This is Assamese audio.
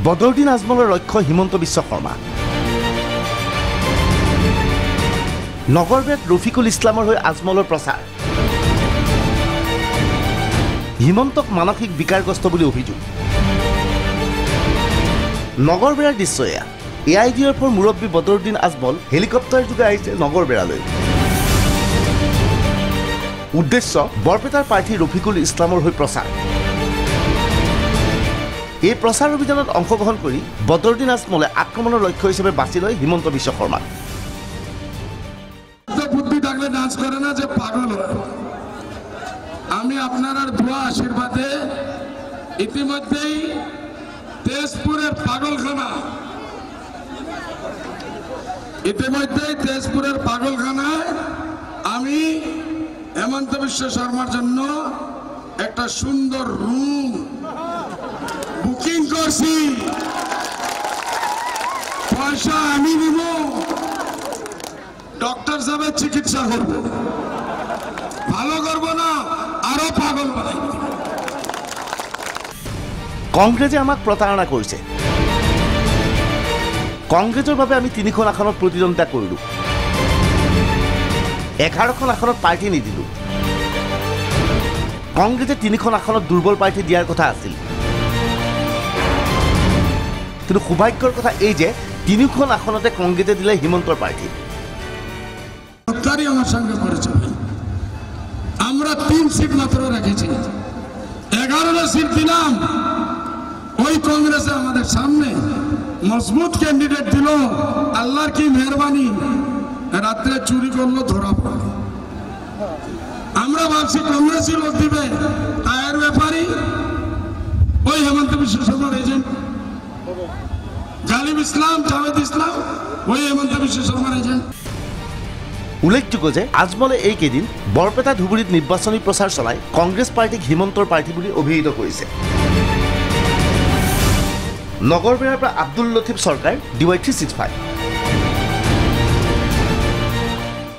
বদৰুদ্দিন আজমলৰ লক্ষ্য হিমন্ত বিশ্ব শৰ্মা। নগৰবেৰাত ৰফিকুল ইছলামৰ হৈ আজমলৰ প্ৰচাৰ। হিমন্তক মানসিক বিকাৰগ্ৰস্ত বুলি অভিযোগ। নগৰবেৰাৰ দৃশ্য এয়া। AIDF-ৰ মুৰব্বী বদৰুদ্দিন আজমল হেলিকপ্টাৰ যোগে আহিছে নগৰবেৰালৈ। উদ্দেশ্য বৰপেটাৰ প্ৰাৰ্থী ৰফিকুল ইছলামৰ হৈ প্ৰচাৰ। এই প্ৰচাৰ অভিযানত অংশগ্ৰহণ কৰি বদৰুদ্দিন আজমলে আক্ৰমণৰ লক্ষ্য হিচাপে বাছি লয় হিমন্ত বিশ্ব শৰ্মাক। বুদ্ধি থাকলে ডান্স করে না যে পাগল হয়। আমি আপনার দোয়া আশীর্বাদে ইতিমধ্যেই তেজপুরের পাগলখানায় আমি হেমন্ত বিশ্ব শর্মার জন্য একটা সুন্দর রুম বুকিং করছি। পয়সা আমি দিব, ডক্টর সাহেবের চিকিৎসা করব, ভালো করব না আরো পাগল বানাই। কংগ্ৰেছে আমাক প্ৰতাৰণা কৰিছে। কংগ্ৰেছৰ বাবে আমি 3খন আসনত প্ৰতিদ্বন্দ্বিতা কৰিলোঁ। 11খন আসনত প্ৰাৰ্থী নিদিলোঁ। কংগ্ৰেছে 3খন আসনত দুৰ্বল প্ৰাৰ্থী দিয়াৰ কথা আছিল। কিন্তু সৌভাগ্যৰ কথা এই যে 3খন আসনতে কংগ্ৰেছে দিলে হিমন্তৰ প্ৰাৰ্থী। আমার সঙ্গে করেছে, আমরা 3 সিট মাত্র রেখেছি, 11টা সিট দিলাম। ওই কংগ্রেসে আমাদের সামনে মজবুত ক্যান্ডিডেট দিল। আল্লাহর কি মেহরবানি, রাত্রে চুরি করলো, ধরা পড়লো। আমরা ভাবছি কংগ্রেসই লোক দিবে, টায়ার ব্যাপারী ওই হেমন্ত বিশ্ব শর্মার এজেন্ট জালিম ইসলাম, জাভেদ ইসলাম ওই হেমন্ত বিশ্ব শর্মার এজেন্ট। উল্লেখযোগ্য যে আজমলে এইকেইদিন বৰপেটা ধুবুৰীত নিৰ্বাচনী প্ৰচাৰ চলাই কংগ্ৰেছ পাৰ্টীক হিমন্তৰ প্ৰাৰ্থী বুলি অভিহিত কৰিছে। নগৰবেৰাৰ পৰা আব্দুল লতিফ চৰকাৰ, DY365।